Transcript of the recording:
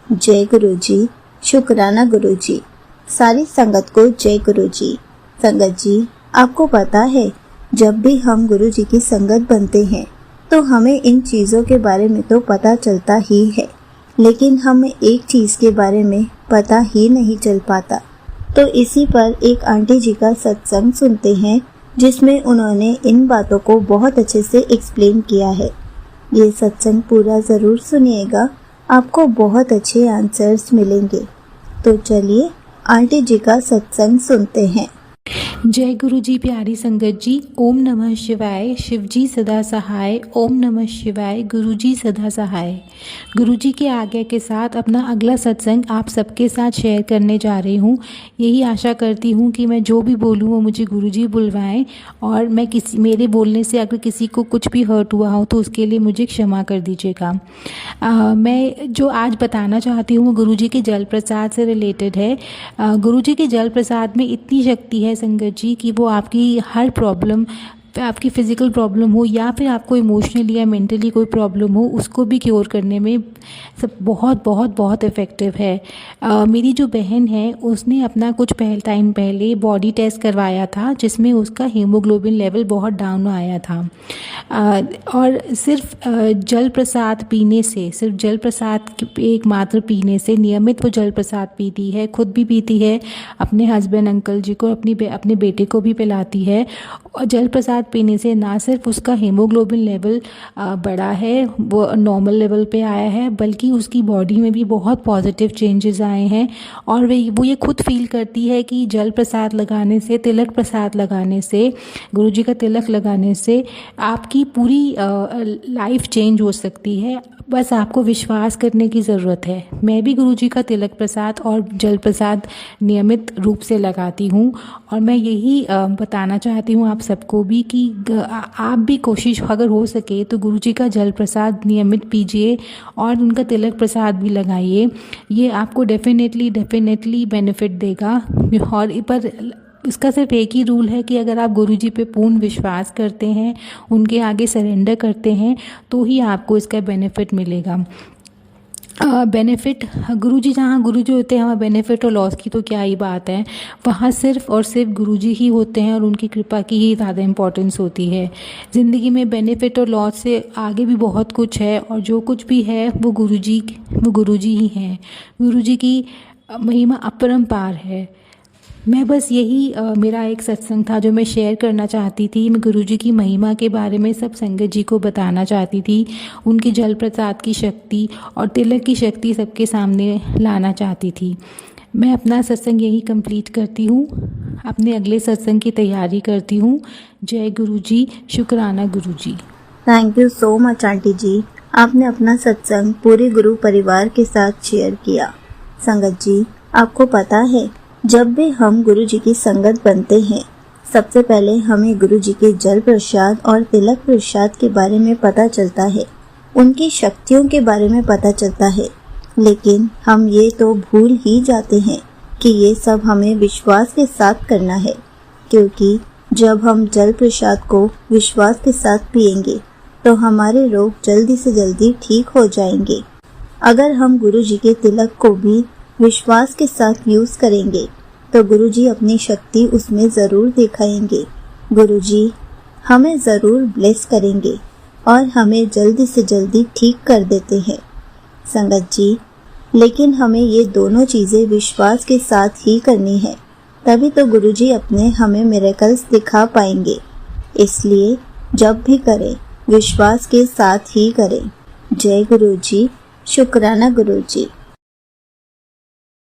जय गुरु जी, शुक्राना गुरु जी। सारी संगत को जय गुरु जी। संगत जी, आपको पता है जब भी हम गुरु जी की संगत बनते हैं तो हमें इन चीज़ों के बारे में तो पता चलता ही है, लेकिन हमें एक चीज़ के बारे में पता ही नहीं चल पाता। तो इसी पर एक आंटी जी का सत्संग सुनते हैं जिसमें उन्होंने इन बातों को बहुत अच्छे से एक्सप्लेन किया है। ये सत्संग पूरा ज़रूर सुनिएगा, आपको बहुत अच्छे आंसर्स मिलेंगे। तो चलिए आंटी जी का सत्संग सुनते हैं। जय गुरु जी। प्यारी संगत जी, ओम नमः शिवाय। शिव जी सदा सहाय। ओम नमः शिवाय। गुरु जी सदा सहाय। गुरु जी के आज्ञा के साथ अपना अगला सत्संग आप सबके साथ शेयर करने जा रही हूँ। यही आशा करती हूँ कि मैं जो भी बोलूँ वो मुझे गुरु जी बुलवाएं, और मैं मेरे बोलने से अगर किसी को कुछ भी हर्ट हुआ हो तो उसके लिए मुझे क्षमा कर दीजिएगा। मैं जो आज बताना चाहती हूँ वो गुरु जी के जल प्रसाद से रिलेटेड है। गुरु जी के जल प्रसाद में इतनी शक्ति है संगत जी कि वो आपकी हर प्रॉब्लम, आपकी फ़िज़िकल प्रॉब्लम हो या फिर आपको इमोशनली या मेंटली कोई प्रॉब्लम हो, उसको भी क्योर करने में सब बहुत बहुत बहुत इफ़ेक्टिव है। मेरी जो बहन है उसने अपना कुछ टाइम पहले बॉडी टेस्ट करवाया था जिसमें उसका हीमोग्लोबिन लेवल बहुत डाउन आया था। और सिर्फ जल प्रसाद पीने से, सिर्फ जल प्रसाद एक मात्र पीने से, नियमित वो जल प्रसाद पीती है, खुद भी पीती है, अपने हस्बैंड अंकल जी को, अपने बेटे को भी पिलाती है। और जल प्रसाद पीने से ना सिर्फ उसका हीमोग्लोबिन लेवल बढ़ा है, वो नॉर्मल लेवल पे आया है, बल्कि उसकी बॉडी में भी बहुत पॉजिटिव चेंजेस आए हैं। और वो ये खुद फील करती है कि जल प्रसाद लगाने से, तिलक प्रसाद लगाने से, गुरु जी का तिलक लगाने से आपकी पूरी लाइफ चेंज हो सकती है। बस आपको विश्वास करने की ज़रूरत है। मैं भी गुरु जी का तिलक प्रसाद और जल प्रसाद नियमित रूप से लगाती हूँ, और मैं यही बताना चाहती हूँ आप सबको भी कि आप भी कोशिश अगर हो सके तो गुरु जी का जल प्रसाद नियमित पीजिए और उनका तिलक प्रसाद भी लगाइए। ये आपको डेफिनेटली बेनिफिट देगा। और पर इसका सिर्फ एक ही रूल है कि अगर आप गुरु जी पे पूर्ण विश्वास करते हैं, उनके आगे सरेंडर करते हैं, तो ही आपको इसका बेनिफिट मिलेगा। बेनिफिट गुरु जी, जहाँ गुरु जी होते हैं वहाँ बेनिफिट और लॉस की तो क्या ही बात है। वहाँ सिर्फ और सिर्फ गुरु जी ही होते हैं और उनकी कृपा की ही ज़्यादा इम्पोर्टेंस होती है। ज़िंदगी में बेनिफिट और लॉस से आगे भी बहुत कुछ है, और जो कुछ भी है वो गुरु जी ही हैं। गुरु जी की महिमा अपरंपार है। मैं बस यही मेरा एक सत्संग था जो मैं शेयर करना चाहती थी। मैं गुरु जी की महिमा के बारे में सब संगत जी को बताना चाहती थी, उनकी जल प्रसाद की शक्ति और तिलक की शक्ति सबके सामने लाना चाहती थी। मैं अपना सत्संग यही कंप्लीट करती हूँ, अपने अगले सत्संग की तैयारी करती हूँ। जय गुरु जी, शुक्राना गुरु जी। Thank you so much aunty ji, आपने अपना सत्संग पूरे गुरु परिवार के साथ शेयर किया। संगत जी, आपको पता है जब भी हम गुरु जी की संगत बनते हैं सबसे पहले हमें गुरु जी के जल प्रसाद और तिलक प्रसाद के बारे में पता चलता है, उनकी शक्तियों के बारे में पता चलता है। लेकिन हम ये तो भूल ही जाते हैं कि ये सब हमें विश्वास के साथ करना है, क्योंकि जब हम जल प्रसाद को विश्वास के साथ पिएंगे तो हमारे रोग जल्दी से जल्दी ठीक हो जाएंगे। अगर हम गुरु जी के तिलक को भी विश्वास के साथ यूज करेंगे तो गुरु जी अपनी शक्ति उसमें ज़रूर दिखाएंगे। गुरु जी हमें ज़रूर ब्लेस करेंगे और हमें जल्दी से जल्दी ठीक कर देते हैं। संगत जी, लेकिन हमें ये दोनों चीज़ें विश्वास के साथ ही करनी है, तभी तो गुरु जी अपने हमें मिरेकल्स दिखा पाएंगे। इसलिए जब भी करें विश्वास के साथ ही करें। जय गुरु जी, शुक्राना गुरु जी।